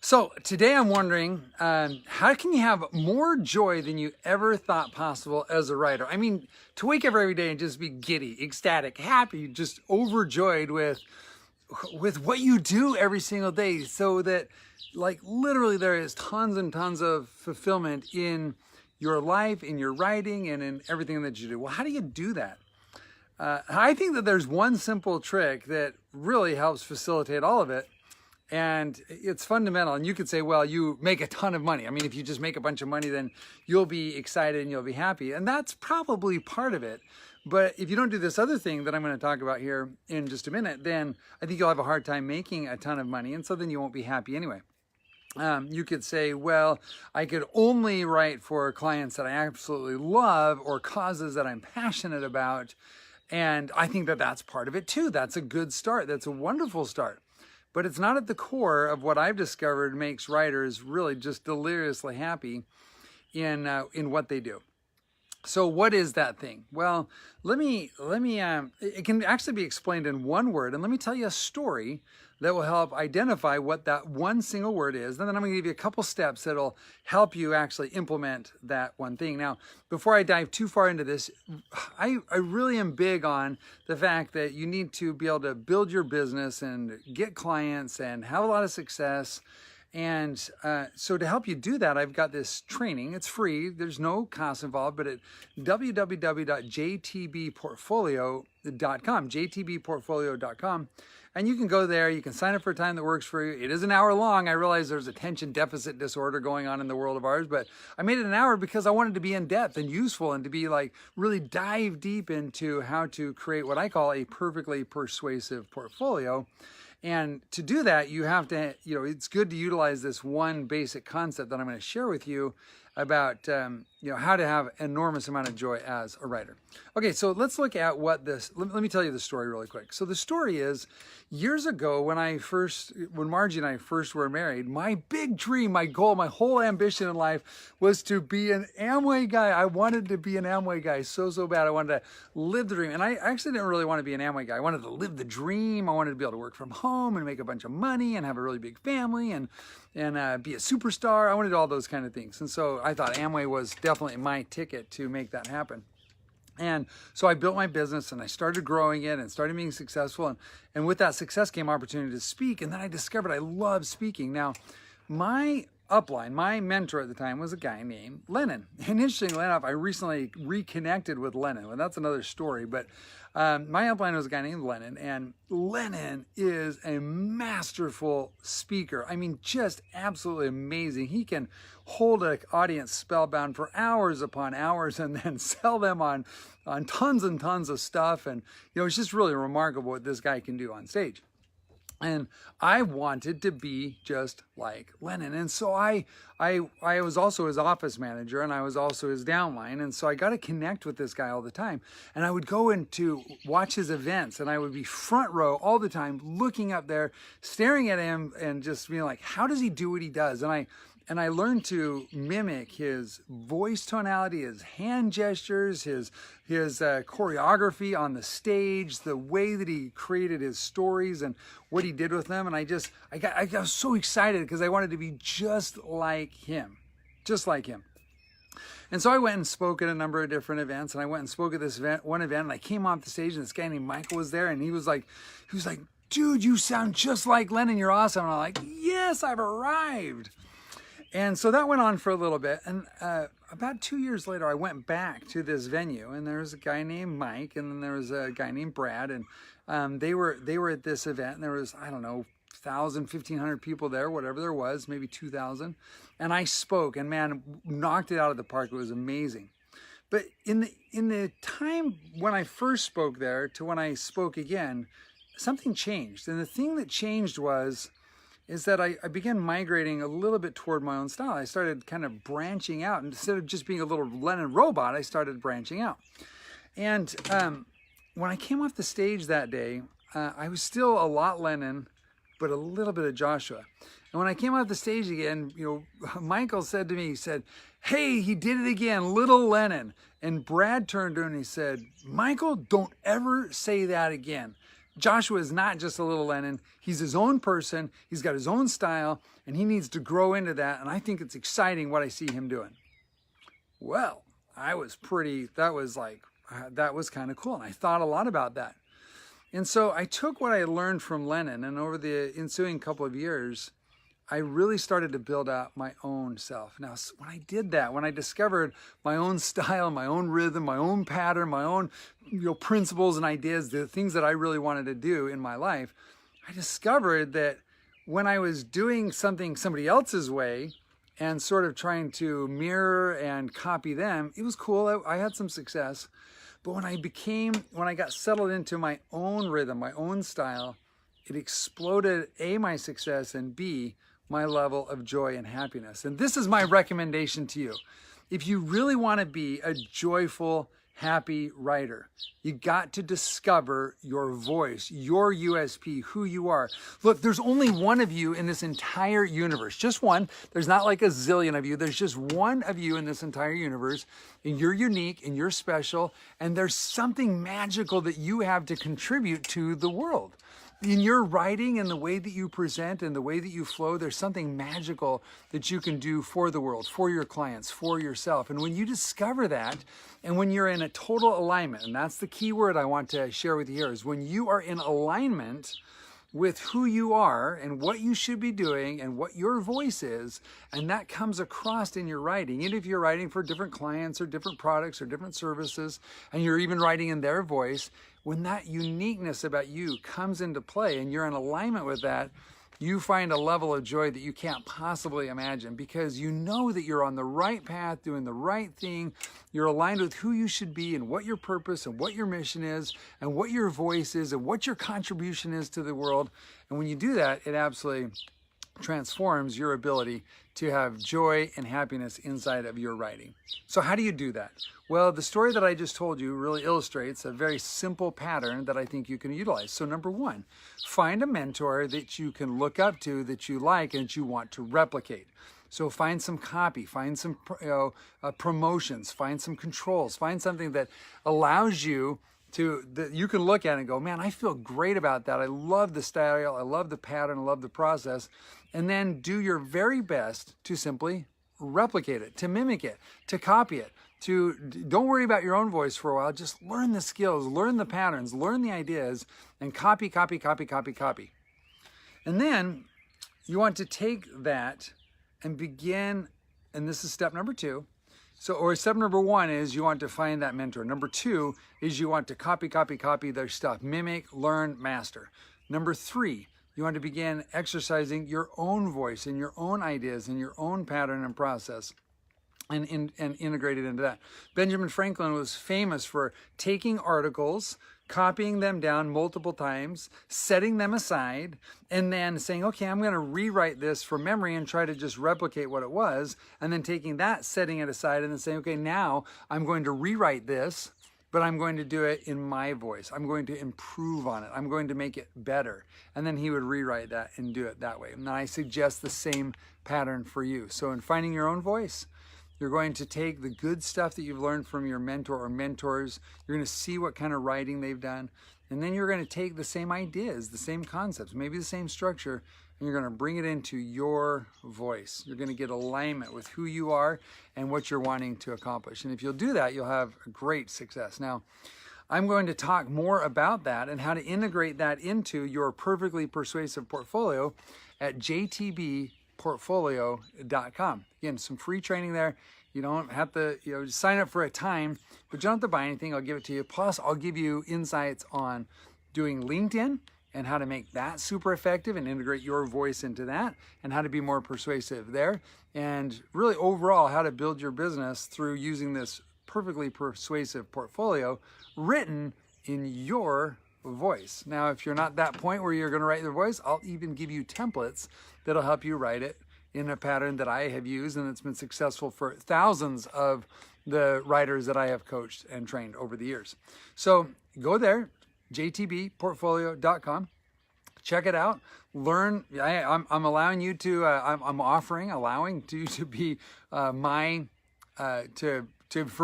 So today I'm wondering, how can you have more joy than you ever thought possible as a writer? I mean, to wake up every day and just be giddy, ecstatic, happy, just overjoyed with what you do every single day, so that like literally there is tons and tons of fulfillment in your life, in your writing, and in everything that you do. Well, how do you do that? I think that there's one simple trick that really helps facilitate all of it. And it's fundamental. And you could say, well, you make a ton of money. I mean, if you just make a bunch of money, then you'll be excited and you'll be happy. And that's probably part of it. But if you don't do this other thing that I'm going to talk about here in just a minute, then I think you'll have a hard time making a ton of money. And so then you won't be happy anyway. You could say, well, I could only write for clients that I absolutely love or causes that I'm passionate about. And I think that that's part of it too. That's a good start. That's a wonderful start. But it's not at the core of what I've discovered makes writers really just deliriously happy in what they do. So what is that thing? Well, it can actually be explained in one word, and let me tell you a story that will help identify what that one single word is. And then I'm going to give you a couple steps that'll help you actually implement that one thing. Now, before I dive too far into this, I really am big on the fact that you need to be able to build your business and get clients and have a lot of success. And so to help you do that, I've got this training. It's free. There's no cost involved, but at www.jtbportfolio.com, jtbportfolio.com. And you can go there, you can sign up for a time that works for you. It is an hour long. I realize there's attention deficit disorder going on in the world of ours, but I made it an hour because I wanted to be in depth and useful and to be like really dive deep into how to create what I call a perfectly persuasive portfolio. And to do that, you have to, it's good to utilize this one basic concept that I'm going to share with you about, how to have an enormous amount of joy as a writer. Okay, so let's look at let me tell you the story really quick. So the story is, years ago when Margie and I first were married, my big dream, my goal, my whole ambition in life was to be an Amway guy. I wanted to be an Amway guy so bad. I wanted to live the dream. And I actually didn't really want to be an Amway guy. I wanted to live the dream. I wanted to be able to work from home and make a bunch of money and have a really big family and be a superstar. I wanted all those kind of things. And so I thought Amway was definitely my ticket to make that happen. And so I built my business and I started growing it and started being successful. And with that success came opportunity to speak. And then I discovered I love speaking. Now, my upline, my mentor at the time was a guy named Lennon. And interestingly enough, I recently reconnected with Lennon. Well, that's another story. But my upline was a guy named Lennon. And Lennon is a masterful speaker. I mean, just absolutely amazing. He can hold an audience spellbound for hours upon hours and then sell them on tons and tons of stuff. And, it's just really remarkable what this guy can do on stage. And I wanted to be just like Lennon. And so I was also his office manager and I was also his downline. And so I got to connect with this guy all the time. And I would go in to watch his events and I would be front row all the time, looking up there, staring at him and just being like, how does he do what he does? And I learned to mimic his voice tonality, his hand gestures, his choreography on the stage, the way that he created his stories and what he did with them. And I got so excited because I wanted to be just like him. And so I went and spoke at a number of different events, and I went and spoke at this one event, and I came off the stage, and this guy named Michael was there, and he was like, dude, you sound just like Lennon. You're awesome. And I'm like, yes, I've arrived. And so that went on for a little bit. And about 2 years later, I went back to this venue, and there was a guy named Mike, and then there was a guy named Brad. And they were at this event, and there was, 1,000, 1,500 people there, whatever there was, maybe 2,000. And I spoke, and man, knocked it out of the park. It was amazing. But in the time when I first spoke there to when I spoke again, something changed. And the thing that changed is that I began migrating a little bit toward my own style. I started kind of branching out. Instead of just being a little Lennon robot, I started branching out. And when I came off the stage that day, I was still a lot Lennon, but a little bit of Joshua. And when I came off the stage again, Michael said to me, he said, hey, he did it again, little Lennon. And Brad turned to him and he said, Michael, don't ever say that again. Joshua is not just a little Lennon. He's his own person. He's got his own style, and he needs to grow into that. And I think it's exciting what I see him doing. Well, that was kind of cool. And I thought a lot about that. And so I took what I learned from Lennon, and over the ensuing couple of years, I really started to build out my own self. Now, when I did that, when I discovered my own style, my own rhythm, my own pattern, my own principles and ideas, the things that I really wanted to do in my life, I discovered that when I was doing something somebody else's way and sort of trying to mirror and copy them, it was cool. I had some success. But when I got settled into my own rhythm, my own style, it exploded A, my success, and B, my level of joy and happiness. And this is my recommendation to you. If you really want to be a joyful, happy writer, you got to discover your voice, your USP, who you are. Look, there's only one of you in this entire universe, just one. There's not like a zillion of you. There's just one of you in this entire universe, and you're unique and you're special, and there's something magical that you have to contribute to the world. In your writing and the way that you present and the way that you flow, there's something magical that you can do for the world, for your clients, for yourself. And when you discover that, and when you're in a total alignment, and that's the key word I want to share with you here, is when you are in alignment with who you are and what you should be doing and what your voice is, and that comes across in your writing. And if you're writing for different clients or different products or different services, and you're even writing in their voice, when that uniqueness about you comes into play and you're in alignment with that, you find a level of joy that you can't possibly imagine, because you know that you're on the right path, doing the right thing. You're aligned with who you should be and what your purpose and what your mission is and what your voice is and what your contribution is to the world. And when you do that, it absolutely transforms your ability to have joy and happiness inside of your writing. So how do you do that? Well, the story that I just told you really illustrates a very simple pattern that I think you can utilize. So number one, find a mentor that you can look up to, that you like, and that you want to replicate. So find some copy, find some promotions, find some controls, find something that allows you that you can look at and go, man, I feel great about that. I love the style, I love the pattern, I love the process. And then do your very best to simply replicate it, to mimic it, to copy it. Don't worry about your own voice for a while. Just learn the skills, learn the patterns, learn the ideas, and copy, copy, copy, copy, copy. And then you want to take that and begin, and this is step number two. Or step number one is you want to find that mentor. Number two is you want to copy, copy, copy their stuff. Mimic, learn, master. Number three, you want to begin exercising your own voice and your own ideas and your own pattern and process and integrate it into that. Benjamin Franklin was famous for taking articles, copying them down multiple times, setting them aside, and then saying, okay, I'm going to rewrite this from memory and try to just replicate what it was, and then taking that, setting it aside, and then saying, okay, now I'm going to rewrite this, but I'm going to do it in my voice. I'm going to improve on it. I'm going to make it better. And then he would rewrite that and do it that way. And I suggest the same pattern for you. So in finding your own voice, you're going to take the good stuff that you've learned from your mentor or mentors. You're going to see what kind of writing they've done. And then you're going to take the same ideas, the same concepts, maybe the same structure, and you're going to bring it into your voice. You're going to get alignment with who you are and what you're wanting to accomplish. And if you'll do that, you'll have great success. Now, I'm going to talk more about that and how to integrate that into your perfectly persuasive portfolio at jtbportfolio.com. Again, some free training there. You don't have to sign up for a time, but you don't have to buy anything. I'll give it to you. Plus, I'll give you insights on doing LinkedIn and how to make that super effective and integrate your voice into that, and how to be more persuasive there, and really overall how to build your business through using this perfectly persuasive portfolio written in your voice. Now, if you're not that point where you're going to write your voice, I'll even give you templates that'll help you write it in a pattern that I have used and it's been successful for thousands of the writers that I have coached and trained over the years. So go there, jtbportfolio.com. Check it out. Learn. I'm allowing you to. I'm allowing you to be for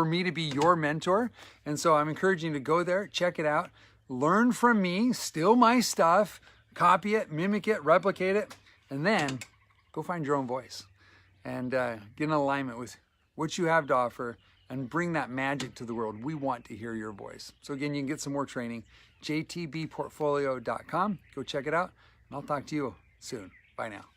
me to be your mentor. And so I'm encouraging you to go there, check it out, learn from me, steal my stuff, copy it, mimic it, replicate it, and then go find your own voice and get in alignment with what you have to offer and bring that magic to the world. We want to hear your voice. So again, you can get some more training, jtbportfolio.com. Go check it out, and I'll talk to you soon. Bye now.